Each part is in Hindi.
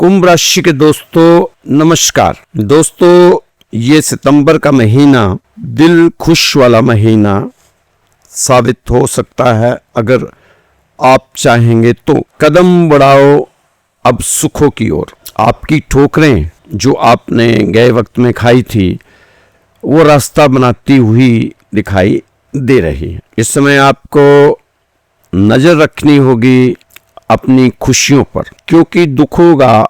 कुंभ राशि के दोस्तों नमस्कार। दोस्तों ये सितंबर का महीना दिल खुश वाला महीना साबित हो सकता है। अगर आप चाहेंगे तो कदम बढ़ाओ अब सुखों की ओर। आपकी ठोकरें जो आपने गए वक्त में खाई थी वो रास्ता बनाती हुई दिखाई दे रही है। इस समय आपको नजर रखनी होगी अपनी खुशियों पर, क्योंकि दुखों का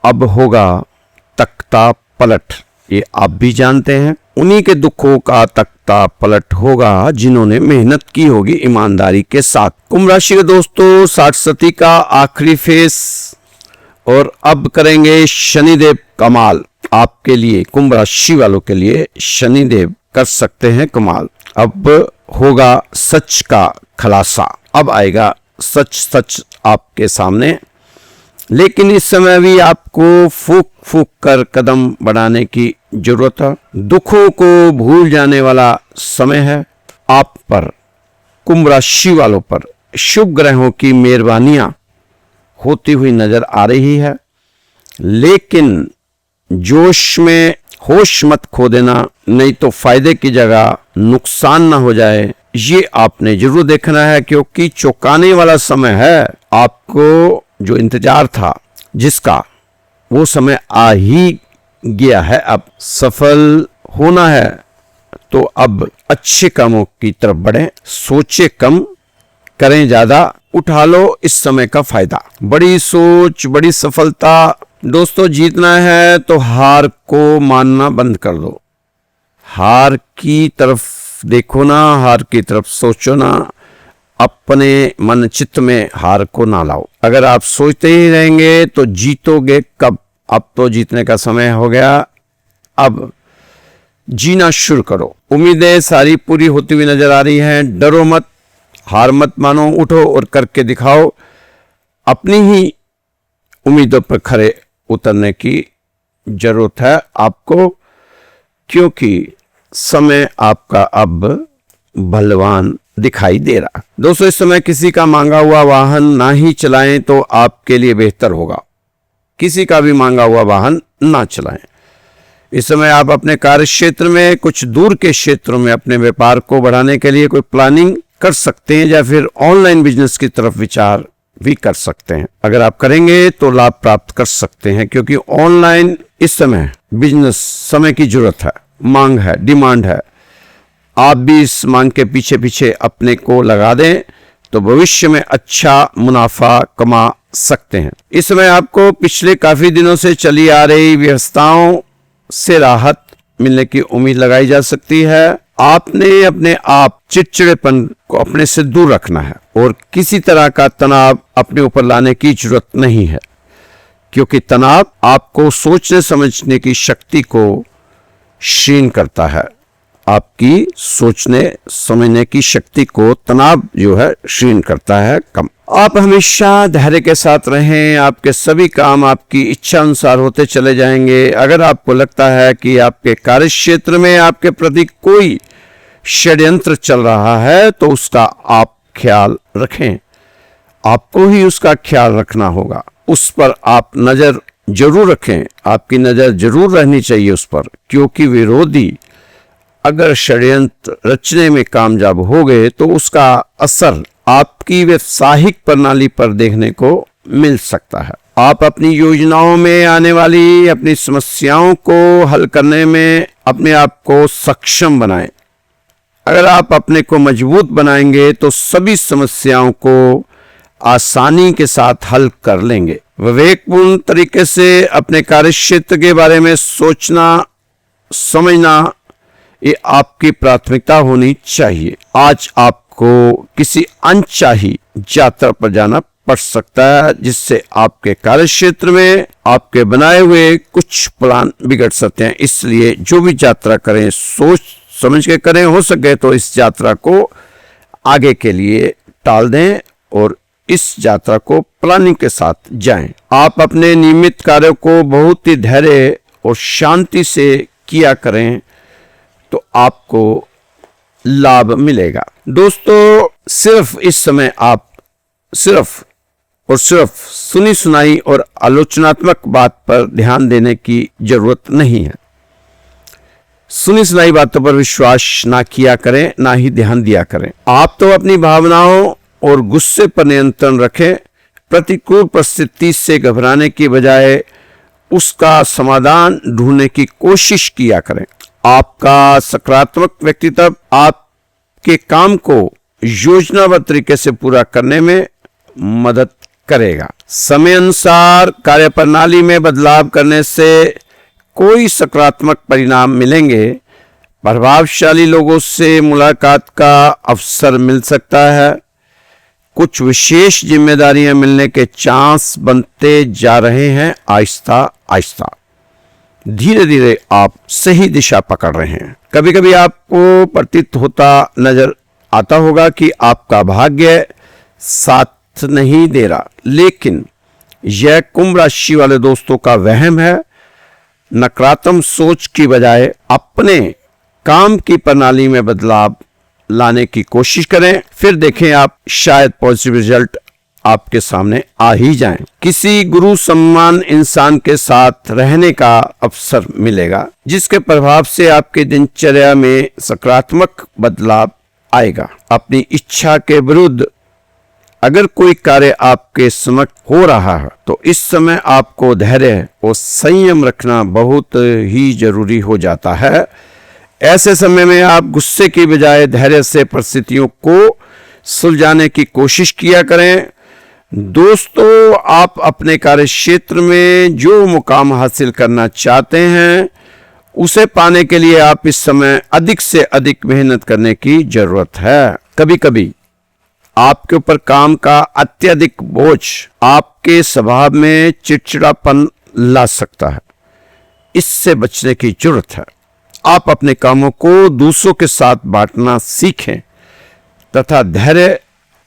अब होगा तख्ता पलट। ये आप भी जानते हैं, उन्हीं के दुखों का तख्ता पलट होगा जिन्होंने मेहनत की होगी ईमानदारी के साथ। कुंभ राशि के दोस्तों 60 सती का आखिरी फेस और अब करेंगे शनिदेव कमाल आपके लिए। कुंभ राशि वालों के लिए शनिदेव कर सकते हैं कमाल। अब होगा सच का खुलासा, अब आएगा सच सच आपके सामने। लेकिन इस समय भी आपको फूक फूक कर कदम बढ़ाने की जरूरत है। दुखों को भूल जाने वाला समय है। आप पर, कुंभ राशि वालों पर शुभ ग्रहों की मेहरबानियां होती हुई नजर आ रही है। लेकिन जोश में होश मत खो देना, नहीं तो फायदे की जगह नुकसान ना हो जाए, ये आपने जरूर देखना है। क्योंकि चौंकाने वाला समय है। आपको जो इंतजार था जिसका, वो समय आ ही गया है। अब सफल होना है तो अब अच्छे कामों की तरफ बढ़ें। सोचे कम, करें ज्यादा। उठा लो इस समय का फायदा। बड़ी सोच, बड़ी सफलता। दोस्तों जीतना है तो हार को मानना बंद कर दो। हार की तरफ देखो ना, हार की तरफ सोचो ना। अपने मन चित्त में हार को ना लाओ। अगर आप सोचते ही रहेंगे तो जीतोगे कब? अब तो जीतने का समय हो गया। अब जीना शुरू करो। उम्मीदें सारी पूरी होती हुई नजर आ रही हैं। डरो मत, हार मत मानो, उठो और करके दिखाओ। अपनी ही उम्मीदों पर खरे उतरने की जरूरत है आपको, क्योंकि समय आपका अब बलवान दिखाई दे रहा। दोस्तों इस समय किसी का मांगा हुआ वाहन ना ही चलाएं तो आपके लिए बेहतर होगा। किसी का भी मांगा हुआ वाहन ना चलाएं। इस समय आप अपने कार्य क्षेत्र में, कुछ दूर के क्षेत्रों में अपने व्यापार को बढ़ाने के लिए कोई प्लानिंग कर सकते हैं, या फिर ऑनलाइन बिजनेस की तरफ विचार भी कर सकते हैं। अगर आप करेंगे तो लाभ प्राप्त कर सकते हैं, क्योंकि ऑनलाइन इस समय बिजनेस समय की जरूरत है, मांग है, डिमांड है। आप भी इस मांग के पीछे पीछे अपने को लगा दें तो भविष्य में अच्छा मुनाफा कमा सकते हैं। इस समय आपको पिछले काफी दिनों से चली आ रही व्यवस्थाओं से राहत मिलने की उम्मीद लगाई जा सकती है। आपने अपने आप चिड़चिड़ेपन को अपने से दूर रखना है और किसी तरह का तनाव अपने ऊपर लाने की जरूरत नहीं है, क्योंकि तनाव आपको सोचने समझने की शक्ति को क्षीण करता है। आपकी सोचने समझने की शक्ति को तनाव जो है क्षीण करता है, कम। आप हमेशा धैर्य के साथ रहें। आपके सभी काम आपकी इच्छा अनुसार होते चले जाएंगे। अगर आपको लगता है कि आपके कार्य क्षेत्र में आपके प्रति कोई षड्यंत्र चल रहा है तो उसका आप ख्याल रखें। आपको ही उसका ख्याल रखना होगा। उस पर आप नजर जरूर रखें। आपकी नजर जरूर रहनी चाहिए उस पर, क्योंकि विरोधी अगर षड्यंत्र रचने में कामयाब हो गए तो उसका असर आपकी व्यवसायिक प्रणाली पर देखने को मिल सकता है। आप अपनी योजनाओं में आने वाली अपनी समस्याओं को हल करने में अपने आप को सक्षम बनाएं। अगर आप अपने को मजबूत बनाएंगे तो सभी समस्याओं को आसानी के साथ हल कर लेंगे। विवेकपूर्ण तरीके से अपने कार्य क्षेत्र के बारे में सोचना समझना, ये आपकी प्राथमिकता होनी चाहिए। आज आपको किसी अनचाही यात्रा पर जाना पड़ सकता है, जिससे आपके कार्य क्षेत्र में आपके बनाए हुए कुछ प्लान बिगड़ सकते हैं। इसलिए जो भी यात्रा करें सोच समझ के करें। हो सके तो इस यात्रा को आगे के लिए टाल दें और इस यात्रा को प्लानिंग के साथ जाएं। आप अपने नियमित कार्यों को बहुत ही धैर्य और शांति से किया करें तो आपको लाभ मिलेगा। दोस्तों सिर्फ इस समय आप सिर्फ और सिर्फ सुनी सुनाई और आलोचनात्मक बात पर ध्यान देने की जरूरत नहीं है। सुनी सुनाई बातों पर विश्वास ना किया करें, ना ही ध्यान दिया करें। आप तो अपनी भावनाओं और गुस्से पर नियंत्रण रखें। प्रतिकूल परिस्थिति से घबराने की बजाय उसका समाधान ढूंढने की कोशिश किया करें। आपका सकारात्मक व्यक्तित्व आपके काम को योजनाबद्ध तरीके से पूरा करने में मदद करेगा। समय अनुसार कार्यप्रणाली में बदलाव करने से कोई सकारात्मक परिणाम मिलेंगे। प्रभावशाली लोगों से मुलाकात का अवसर मिल सकता है। कुछ विशेष जिम्मेदारियां मिलने के चांस बनते जा रहे हैं। आहिस्ता आहिस्ता धीरे धीरे आप सही दिशा पकड़ रहे हैं। कभी कभी आपको प्रतीत होता नजर आता होगा कि आपका भाग्य साथ नहीं दे रहा, लेकिन यह कुंभ राशि वाले दोस्तों का वहम है। नकारात्मक सोच की बजाय अपने काम की प्रणाली में बदलाव लाने की कोशिश करें, फिर देखें आप शायद पॉजिटिव रिजल्ट आपके सामने आ ही जाएं। किसी गुरु सम्मान इंसान के साथ रहने का अवसर मिलेगा, जिसके प्रभाव से आपके दिनचर्या में सकारात्मक बदलाव आएगा। अपनी इच्छा के विरुद्ध अगर कोई कार्य आपके समक्ष हो रहा है तो इस समय आपको धैर्य और संयम रखना बहुत ही जरूरी हो जाता है। ऐसे समय में आप गुस्से की बजाय धैर्य से परिस्थितियों को सुलझाने की कोशिश किया करें। दोस्तों, आप अपने कार्य क्षेत्र में जो मुकाम हासिल करना चाहते हैं उसे पाने के लिए आप इस समय अधिक से अधिक मेहनत करने की जरूरत है। कभी कभी आपके ऊपर काम का अत्यधिक बोझ आपके स्वभाव में चिड़चिड़ापन ला सकता है। इससे बचने की जरूरत है। आप अपने कामों को दूसरों के साथ बांटना सीखें तथा धैर्य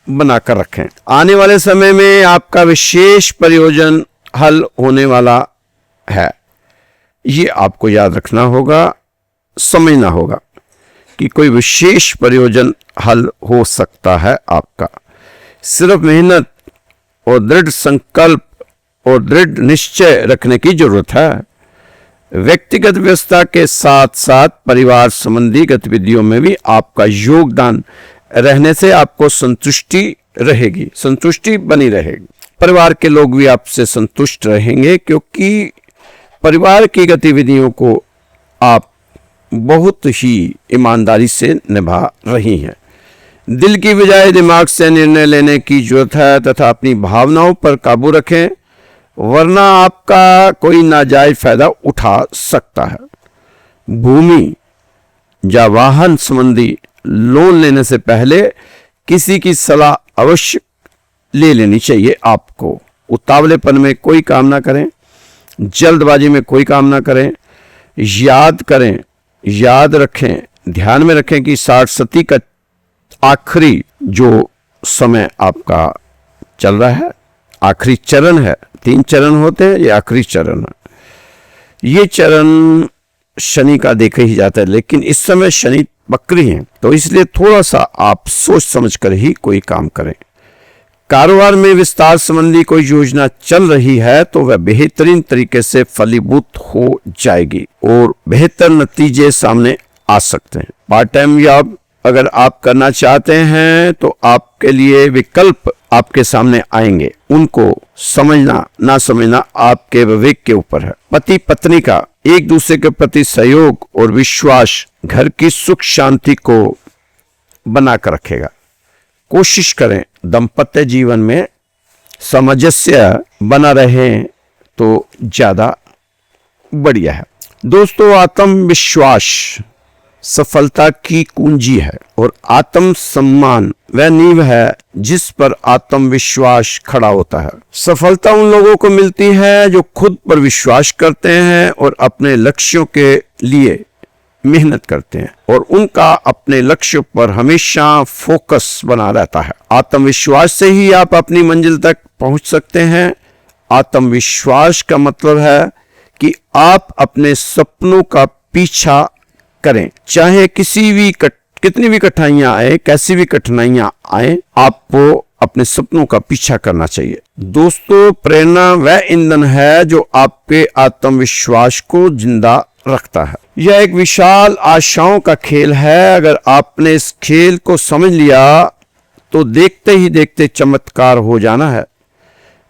बनाकर रखें। आने वाले समय में आपका विशेष प्रयोजन हल होने वाला है। ये आपको याद रखना होगा, समझना होगा कि कोई विशेष प्रयोजन हल हो सकता है आपका। सिर्फ मेहनत और दृढ़ संकल्प और दृढ़ निश्चय रखने की जरूरत है। व्यक्तिगत व्यवस्था के साथ साथ परिवार संबंधी गतिविधियों में भी आपका योगदान रहने से आपको संतुष्टि रहेगी, संतुष्टि बनी रहेगी। परिवार के लोग भी आपसे संतुष्ट रहेंगे, क्योंकि परिवार की गतिविधियों को आप बहुत ही ईमानदारी से निभा रही हैं। दिल की बजाय दिमाग से निर्णय लेने की जरूरत है तथा अपनी भावनाओं पर काबू रखें, वरना आपका कोई नाजायज फायदा उठा सकता है। भूमि या वाहन संबंधी लोन लेने से पहले किसी की सलाह अवश्य ले लेनी चाहिए। आपको उतावलेपन में कोई काम ना करें, जल्दबाजी में कोई काम ना करें। याद करें, याद रखें, ध्यान में रखें कि 60 का आखिरी जो समय आपका चल रहा है, आखिरी चरण है। 3 चरण होते हैं, ये आखिरी चरण है। ये चरण शनि का देखा ही जाता है, लेकिन इस समय शनि बकरी हैं, तो इसलिए थोड़ा सा आप सोच समझ कर ही कोई काम करें। कारोबार में विस्तार संबंधी कोई योजना चल रही है तो वह बेहतरीन तरीके से फलीभूत हो जाएगी और बेहतर नतीजे सामने आ सकते हैं। पार्ट टाइम जॉब अगर आप करना चाहते हैं तो आपके लिए विकल्प आपके सामने आएंगे। उनको समझना ना समझना आपके विवेक के ऊपर है। पति पत्नी का एक दूसरे के प्रति सहयोग और विश्वास घर की सुख शांति को बनाकर रखेगा। कोशिश करें दाम्पत्य जीवन में सामंजस्य बना रहे तो ज्यादा बढ़िया है। दोस्तों, आत्मविश्वास सफलता की कुंजी है और आत्म सम्मान वह नींव है जिस पर आत्मविश्वास खड़ा होता है। सफलता उन लोगों को मिलती है जो खुद पर विश्वास करते हैं और अपने लक्ष्यों के लिए मेहनत करते हैं और उनका अपने लक्ष्य पर हमेशा फोकस बना रहता है। आत्मविश्वास से ही आप अपनी मंजिल तक पहुंच सकते हैं। आत्मविश्वास का मतलब है कि आप अपने सपनों का पीछा करें, चाहे कितनी भी कठिनाइयां आए, कैसी भी कठिनाइयां आए, आपको अपने सपनों का पीछा करना चाहिए। दोस्तों, प्रेरणा वह ईंधन है जो आपके आत्मविश्वास को जिंदा रखता है। यह एक विशाल आशाओं का खेल है। अगर आपने इस खेल को समझ लिया तो देखते ही देखते चमत्कार हो जाना है।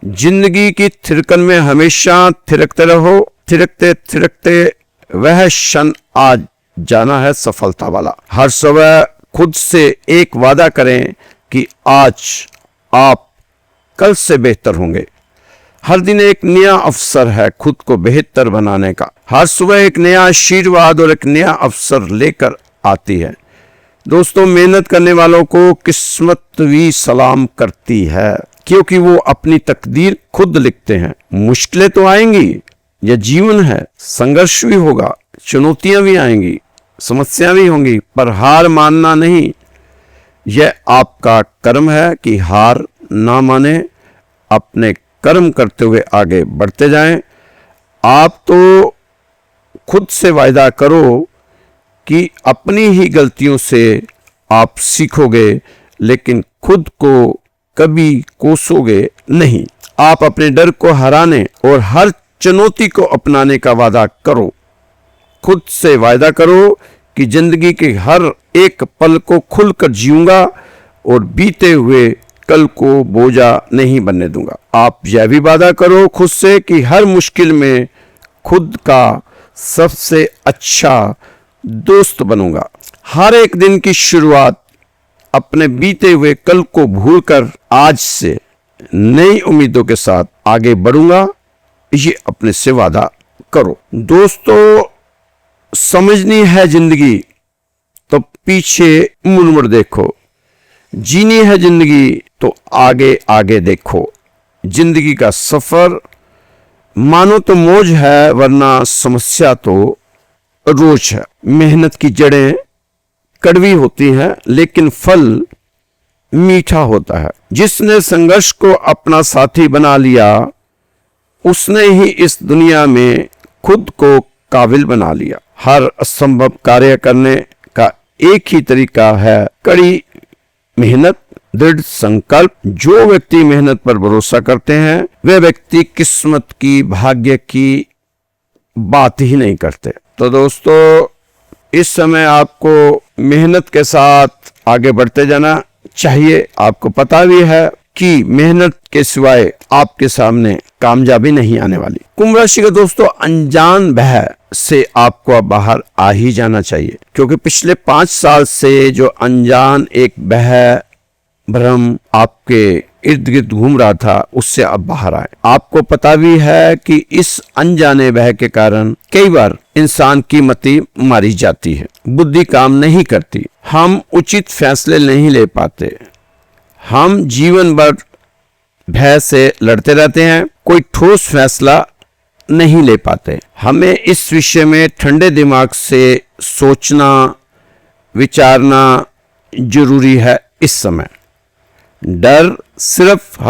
जिंदगी की थिरकन में हमेशा थिरकते रहो। थिरकते थिरकते वह क्षण आ जाना है सफलता वाला। हर सुबह खुद से एक वादा करें कि आज आप कल से बेहतर होंगे। हर दिन एक नया अवसर है खुद को बेहतर बनाने का। हर सुबह एक नया आशीर्वाद और एक नया अवसर लेकर आती है। दोस्तों, मेहनत करने वालों को किस्मत भी सलाम करती है, क्योंकि वो अपनी तकदीर खुद लिखते हैं। मुश्किलें तो आएंगी, यह जीवन है, संघर्ष भी होगा, चुनौतियां भी आएंगी, समस्याएं भी होंगी, पर हार मानना नहीं। यह आपका कर्म है कि हार ना माने, अपने कर्म करते हुए आगे बढ़ते जाएं। आप तो खुद से वायदा करो कि अपनी ही गलतियों से आप सीखोगे, लेकिन खुद को कभी कोसोगे नहीं। आप अपने डर को हराने और हर चुनौती को अपनाने का वादा करो। खुद से वायदा करो कि जिंदगी के हर एक पल को खुलकर जीऊंगा और बीते हुए कल को बोझा नहीं बनने दूंगा। आप यह भी वादा करो खुद से कि हर मुश्किल में खुद का सबसे अच्छा दोस्त बनूंगा। हर एक दिन की शुरुआत अपने बीते हुए कल को भूलकर आज से नई उम्मीदों के साथ आगे बढ़ूंगा। ये अपने से वादा करो। दोस्तों, समझनी है जिंदगी तो पीछे मुड़ देखो, जीनी है जिंदगी तो आगे आगे देखो। जिंदगी का सफर मानो तो मौज है, वरना समस्या तो रोज है। मेहनत की जड़ें कड़वी होती हैं, लेकिन फल मीठा होता है। जिसने संघर्ष को अपना साथी बना लिया, उसने ही इस दुनिया में खुद को काबिल बना लिया। हर असंभव कार्य करने का एक ही तरीका है, कड़ी मेहनत, दृढ़ संकल्प। जो व्यक्ति मेहनत पर भरोसा करते हैं, वे व्यक्ति किस्मत की, भाग्य की बात ही नहीं करते। तो दोस्तों, इस समय आपको मेहनत के साथ आगे बढ़ते जाना चाहिए। आपको पता भी है कि मेहनत के सिवाय आपके सामने कामयाबी नहीं आने वाली। कुंभ राशि के दोस्तों, अनजान भय से आपको अब बाहर आ ही जाना चाहिए, क्योंकि पिछले 5 साल से जो अनजान एक भय, भ्रम आपके इर्द गिर्द घूम रहा था, उससे अब बाहर आए। आपको पता भी है कि इस अनजाने भय के कारण कई बार इंसान की मति मारी जाती है, बुद्धि काम नहीं करती, हम उचित फैसले नहीं ले पाते, हम जीवन भर भय से लड़ते रहते हैं, कोई ठोस फैसला नहीं ले पाते। हमें इस विषय में ठंडे दिमाग से सोचना, विचारना जरूरी है इस समय। डर सिर्फ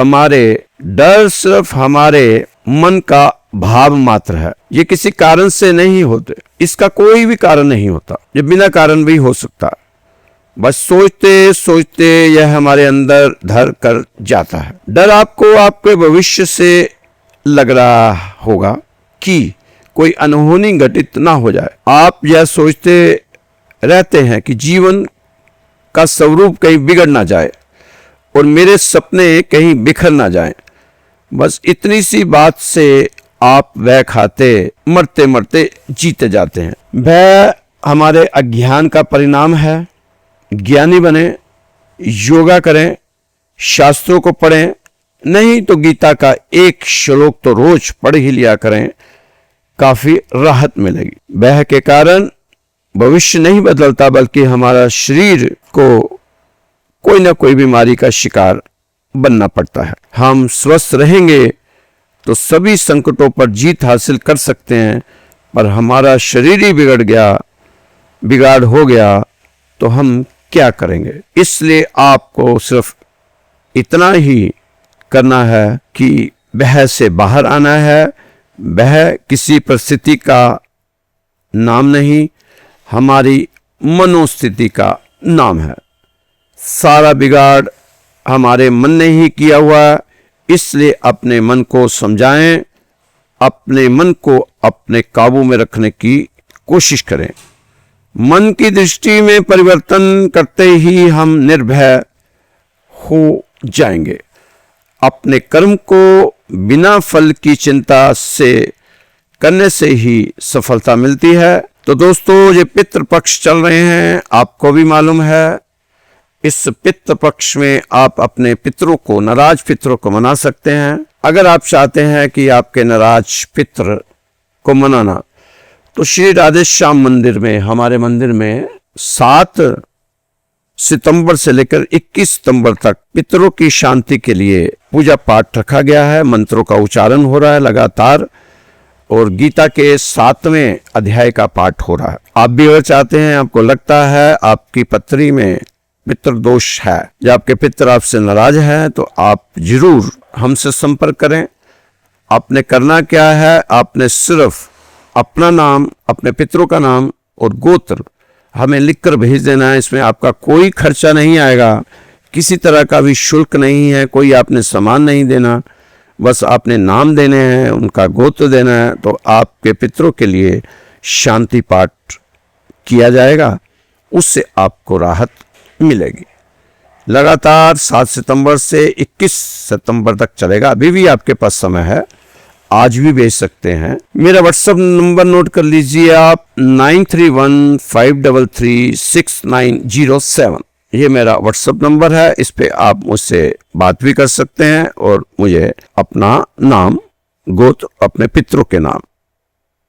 हमारे मन का भाव मात्र है। ये किसी कारण से नहीं होते, इसका कोई भी कारण नहीं होता, ये बिना कारण भी हो सकता है। बस सोचते सोचते यह हमारे अंदर धर कर जाता है। डर आपको आपके भविष्य से लग रहा होगा कि कोई अनहोनी घटित ना हो जाए। आप यह सोचते रहते हैं कि जीवन का स्वरूप कहीं बिगड़ ना जाए और मेरे सपने कहीं बिखर ना जाएं। बस इतनी सी बात से आप वह खाते मरते मरते जीते जाते हैं। वह हमारे अज्ञान का परिणाम है। ज्ञानी बने, योगा करें, शास्त्रों को पढ़ें, नहीं तो गीता का एक श्लोक तो रोज पढ़ ही लिया करें, काफी राहत मिलेगी। भय के कारण भविष्य नहीं बदलता, बल्कि हमारा शरीर को कोई ना कोई बीमारी का शिकार बनना पड़ता है। हम स्वस्थ रहेंगे तो सभी संकटों पर जीत हासिल कर सकते हैं, पर हमारा शरीर ही बिगाड़ हो गया तो हम क्या करेंगे। इसलिए आपको सिर्फ इतना ही करना है कि भय से बाहर आना है। भय किसी परिस्थिति का नाम नहीं, हमारी मनोस्थिति का नाम है। सारा बिगाड़ हमारे मन ने ही किया हुआ, इसलिए अपने मन को समझाएं, अपने मन को अपने काबू में रखने की कोशिश करें। मन की दृष्टि में परिवर्तन करते ही हम निर्भय हो जाएंगे। अपने कर्म को बिना फल की चिंता से करने से ही सफलता मिलती है। तो दोस्तों, ये पितृ पक्ष चल रहे हैं, आपको भी मालूम है। इस पितृ पक्ष में आप अपने पितरों को, नाराज पितरों को मना सकते हैं। अगर आप चाहते हैं कि आपके नाराज पितृ को मनाना, तो श्री राधे श्याम मंदिर में, हमारे मंदिर में 7 सितंबर से लेकर 21 सितंबर तक पितरों की शांति के लिए पूजा पाठ रखा गया है। मंत्रों का उच्चारण हो रहा है लगातार, और गीता के 7वें अध्याय का पाठ हो रहा है। आप भी अगर चाहते हैं, आपको लगता है आपकी पत्री में पितृ दोष है या आपके पितृ आपसे नाराज है, तो आप जरूर हमसे संपर्क करें। आपने करना क्या है, आपने सिर्फ अपना नाम, अपने पितरों का नाम और गोत्र हमें लिखकर भेज देना है। इसमें आपका कोई खर्चा नहीं आएगा, किसी तरह का भी शुल्क नहीं है, कोई आपने सामान नहीं देना, बस आपने नाम देने हैं, उनका गोत्र देना है, तो आपके पितरों के लिए शांति पाठ किया जाएगा, उससे आपको राहत मिलेगी। लगातार 7 सितंबर से 21 सितंबर तक चलेगा। अभी भी आपके पास समय है, आज भी भेज सकते हैं। मेरा व्हाट्सएप नंबर नोट कर लीजिए आप, 9315336907। ये मेरा व्हाट्सएप नंबर है। इस पे आप मुझसे बात भी कर सकते हैं और मुझे अपना नाम, गोत्र, अपने पितरों के नाम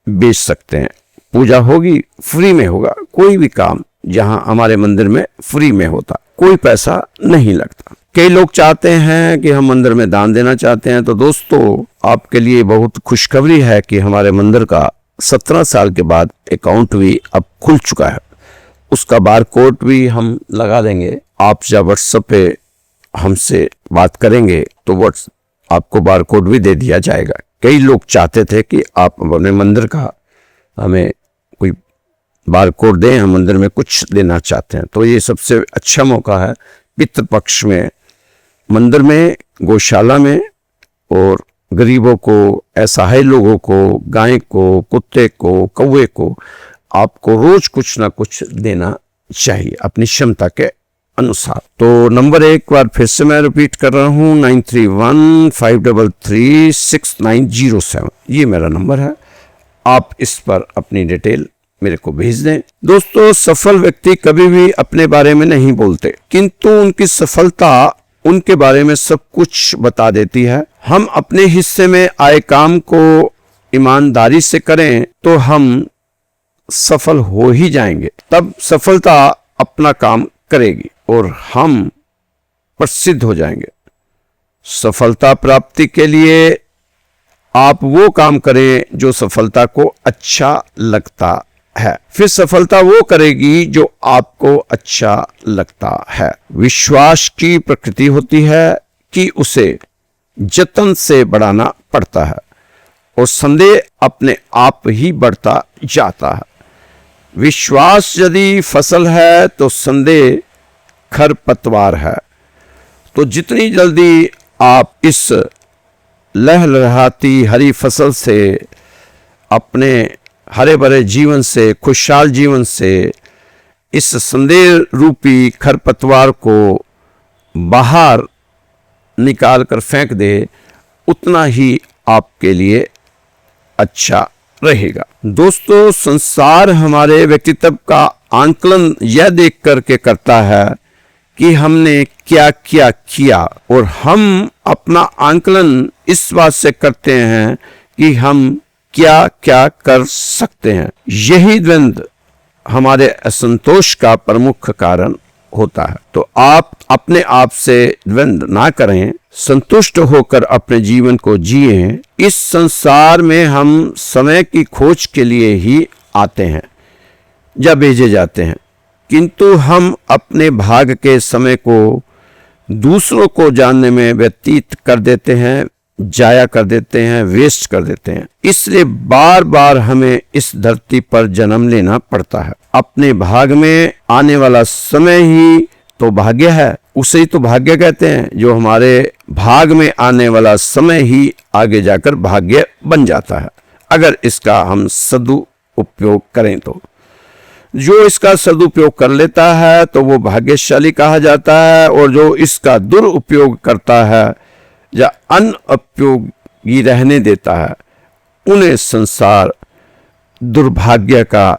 भेज सकते हैं। पूजा होगी, फ्री में होगा। कोई भी काम जहां हमारे मंदिर में फ्री में होता, कोई पैसा नहीं लगता। कई लोग चाहते हैं कि हम मंदिर में दान देना चाहते हैं, तो दोस्तों आपके लिए बहुत खुशखबरी है कि हमारे मंदिर का 17 साल के बाद अकाउंट भी अब खुल चुका है। उसका बार कोड भी हम लगा देंगे। आप जब व्हाट्सएप पे हमसे बात करेंगे तो आपको बार कोड भी दे दिया जाएगा। कई लोग चाहते थे कि आप अपने मंदिर का हमें कोई बार कोड दें, हम मंदिर में कुछ देना चाहते हैं, तो ये सबसे अच्छा मौका है। पितृ पक्ष में मंदिर में, गौशाला में, और गरीबों को, असहाय लोगों को, गाय को, कुत्ते को, कौवे को आपको रोज कुछ ना कुछ देना चाहिए अपनी क्षमता के अनुसार। तो नंबर एक बार फिर से मैं रिपीट कर रहा हूं, 9315336907। ये मेरा नंबर है। आप इस पर अपनी डिटेल मेरे को भेज दें। दोस्तों, सफल व्यक्ति कभी भी अपने बारे में नहीं बोलते, किंतु उनकी सफलता उनके बारे में सब कुछ बता देती है। हम अपने हिस्से में आए काम को ईमानदारी से करें तो हम सफल हो ही जाएंगे। तब सफलता अपना काम करेगी और हम प्रसिद्ध हो जाएंगे। सफलता प्राप्ति के लिए आप वो काम करें जो सफलता को अच्छा लगता है, फिर सफलता वो करेगी जो आपको अच्छा लगता है। विश्वास की प्रकृति होती है कि उसे जतन से बढ़ाना पड़ता है और संदेह अपने आप ही बढ़ता जाता है। विश्वास यदि फसल है तो संदेह खरपतवार है। तो जितनी जल्दी आप इस लहलहाती हरी फसल से, अपने हरे भरे जीवन से, खुशहाल जीवन से, इस संदेह रूपी खरपतवार को बाहर निकाल कर फेंक दे, उतना ही आपके लिए अच्छा रहेगा। दोस्तों, संसार हमारे व्यक्तित्व का आंकलन यह देख करके करता है कि हमने क्या क्या किया, और हम अपना आंकलन इस बात से करते हैं कि हम क्या क्या कर सकते हैं। यही द्वंद्व हमारे असंतोष का प्रमुख कारण होता है। तो आप अपने आप से द्वंद्व ना करें, संतुष्ट होकर अपने जीवन को जिएं। इस संसार में हम समय की खोज के लिए ही आते हैं या भेजे जाते हैं, किंतु हम अपने भाग के समय को दूसरों को जानने में व्यतीत कर देते हैं, जाया कर देते हैं, वेस्ट कर देते हैं। इसलिए बार बार हमें इस धरती पर जन्म लेना पड़ता है। अपने भाग में आने वाला समय ही तो भाग्य है। उसे ही तो भाग्य कहते हैं, जो हमारे भाग में आने वाला समय ही आगे जाकर भाग्य बन जाता है, अगर इसका हम सदुपयोग करें तो। जो इसका सदुपयोग कर लेता है तो वो भाग्यशाली कहा जाता है, और जो इसका दुरुपयोग करता है या अनुपयोगी रहने देता है, उन्हें संसार दुर्भाग्य का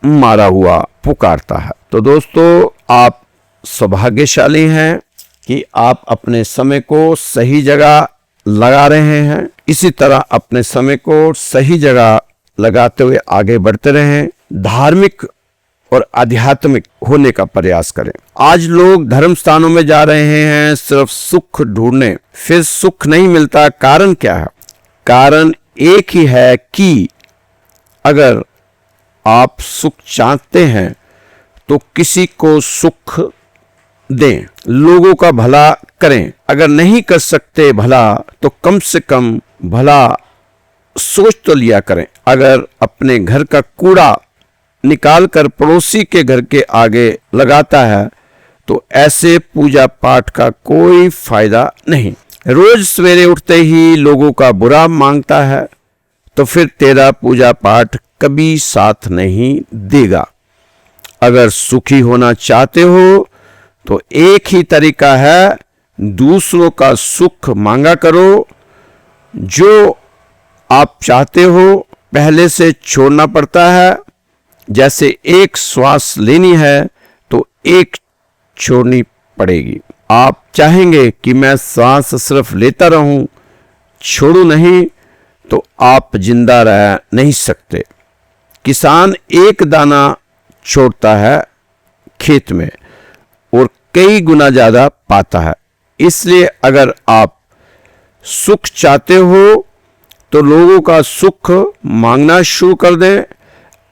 मारा हुआ पुकारता है। तो दोस्तों, आप सौभाग्यशाली हैं कि आप अपने समय को सही जगह लगा रहे हैं। इसी तरह अपने समय को सही जगह लगाते हुए आगे बढ़ते रहें। धार्मिक और आध्यात्मिक होने का प्रयास करें। आज लोग धर्म स्थानों में जा रहे हैं सिर्फ सुख ढूंढने, फिर सुख नहीं मिलता। कारण क्या है? कारण एक ही है कि अगर आप सुख चाहते हैं तो किसी को सुख दें, लोगों का भला करें। अगर नहीं कर सकते भला तो कम से कम भला सोच तो लिया करें। अगर अपने घर का कूड़ा निकाल कर पड़ोसी के घर के आगे लगाता है तो ऐसे पूजा पाठ का कोई फायदा नहीं। रोज सवेरे उठते ही लोगों का बुरा मांगता है तो फिर तेरा पूजा पाठ कभी साथ नहीं देगा। अगर सुखी होना चाहते हो तो एक ही तरीका है, दूसरों का सुख मांगा करो। जो आप चाहते हो पहले से छोड़ना पड़ता है। जैसे एक श्वास लेनी है तो एक छोड़नी पड़ेगी। आप चाहेंगे कि मैं सांस सिर्फ लेता रहूं, छोड़ू नहीं, तो आप जिंदा रह नहीं सकते। किसान एक दाना छोड़ता है खेत में और कई गुना ज्यादा पाता है। इसलिए अगर आप सुख चाहते हो तो लोगों का सुख मांगना शुरू कर दें।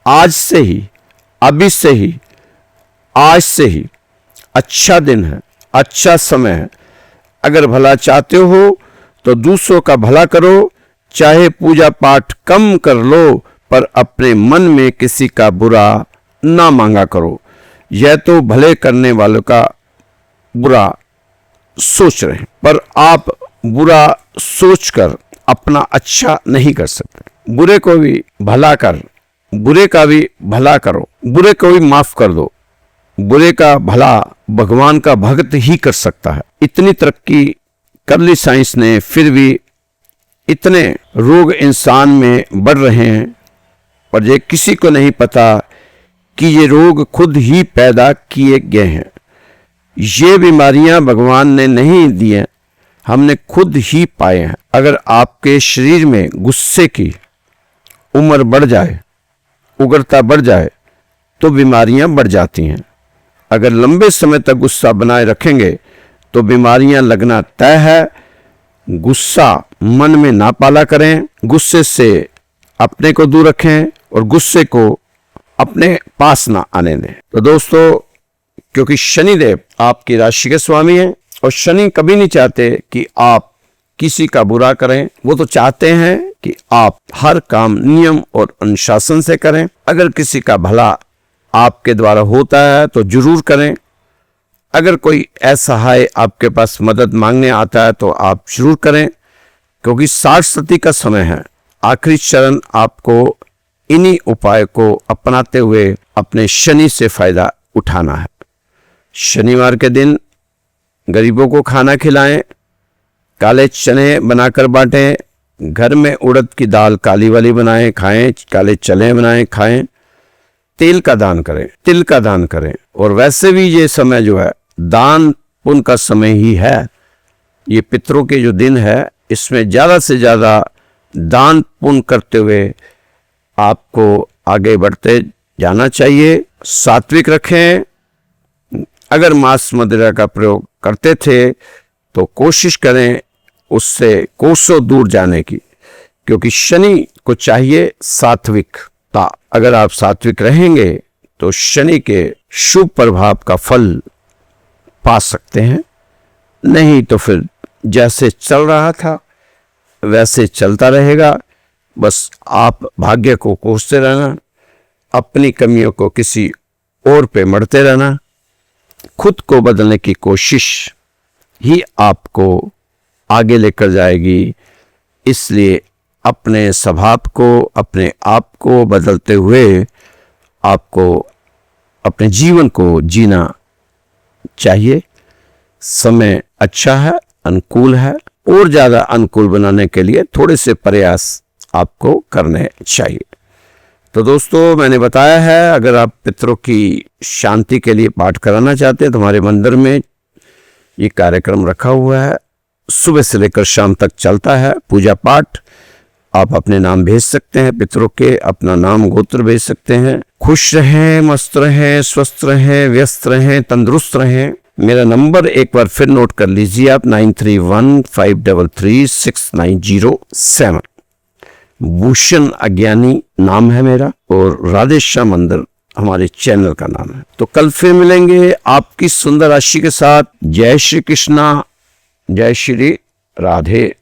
आज से ही, अभी से ही, आज से ही अच्छा दिन है, अच्छा समय है। अगर भला चाहते हो तो दूसरों का भला करो, चाहे पूजा पाठ कम कर लो, पर अपने मन में किसी का बुरा ना मांगा करो। यह तो भले करने वालों का बुरा सोच रहे हैं, पर आप बुरा सोचकर अपना अच्छा नहीं कर सकते। बुरे को भी भला कर, बुरे का भी भला करो, बुरे को भी माफ कर दो। बुरे का भला भगवान का भक्त ही कर सकता है। इतनी तरक्की कर ली साइंस ने, फिर भी इतने रोग इंसान में बढ़ रहे हैं, पर ये किसी को नहीं पता कि ये रोग खुद ही पैदा किए गए हैं। ये बीमारियां भगवान ने नहीं दी हैं, हमने खुद ही पाए हैं। अगर आपके शरीर में गुस्से की उम्र बढ़ जाए, उग्रता बढ़ जाए, तो बीमारियां बढ़ जाती हैं। अगर लंबे समय तक गुस्सा बनाए रखेंगे तो बीमारियां लगना तय है। गुस्सा मन में ना पाला करें, गुस्से से अपने को दूर रखें और गुस्से को अपने पास ना आने दें। तो दोस्तों, क्योंकि शनिदेव आपकी राशि के स्वामी हैं और शनि कभी नहीं चाहते कि आप किसी का बुरा करें। वो तो चाहते हैं कि आप हर काम नियम और अनुशासन से करें। अगर किसी का भला आपके द्वारा होता है तो जरूर करें। अगर कोई असहाय आपके पास मदद मांगने आता है तो आप जरूर करें, क्योंकि 60 सती का समय है। आखिरी चरण आपको इन्हीं उपाय को अपनाते हुए अपने शनि से फायदा उठाना है। शनिवार के दिन गरीबों को खाना खिलाएं, काले चने बनाकर बांटें, घर में उड़द की दाल काली वाली बनाएं खाएं, काले चने बनाएं खाएं, तेल का दान करें, तिल का दान करें। और वैसे भी ये समय जो है दान पुण्य का समय ही है। ये पितरों के जो दिन है, इसमें ज़्यादा से ज़्यादा दान पुण्य करते हुए आपको आगे बढ़ते जाना चाहिए। सात्विक रखें। अगर मांस मदिरा का प्रयोग करते थे तो कोशिश करें उससे कोसों दूर जाने की, क्योंकि शनि को चाहिए सात्विकता। अगर आप सात्विक रहेंगे तो शनि के शुभ प्रभाव का फल पा सकते हैं। नहीं तो फिर जैसे चल रहा था वैसे चलता रहेगा। बस आप भाग्य को कोसते रहना, अपनी कमियों को किसी और पे मढ़ते रहना। खुद को बदलने की कोशिश ही आपको आगे लेकर जाएगी। इसलिए अपने स्वभाव को, अपने आप को बदलते हुए आपको अपने जीवन को जीना चाहिए। समय अच्छा है, अनुकूल है, और ज़्यादा अनुकूल बनाने के लिए थोड़े से प्रयास आपको करने चाहिए। तो दोस्तों, मैंने बताया है, अगर आप पितरों की शांति के लिए पाठ कराना चाहते हैं तो हमारे मंदिर में ये कार्यक्रम रखा हुआ है। सुबह से लेकर शाम तक चलता है पूजा पाठ। आप अपने नाम भेज सकते हैं पितरों के, अपना नाम गोत्र भेज सकते हैं। खुश रहें, मस्त रहें, स्वस्थ रहें, व्यस्त रहें, तंदुरुस्त रहें। मेरा नंबर एक बार फिर नोट कर लीजिए आप, 9315336907। भूषण अज्ञानी नाम है मेरा, और राधेश्याम मंदिर हमारे चैनल का नाम है। तो कल फिर मिलेंगे आपकी सुंदर राशि के साथ। जय श्री कृष्णा, जय श्री राधे।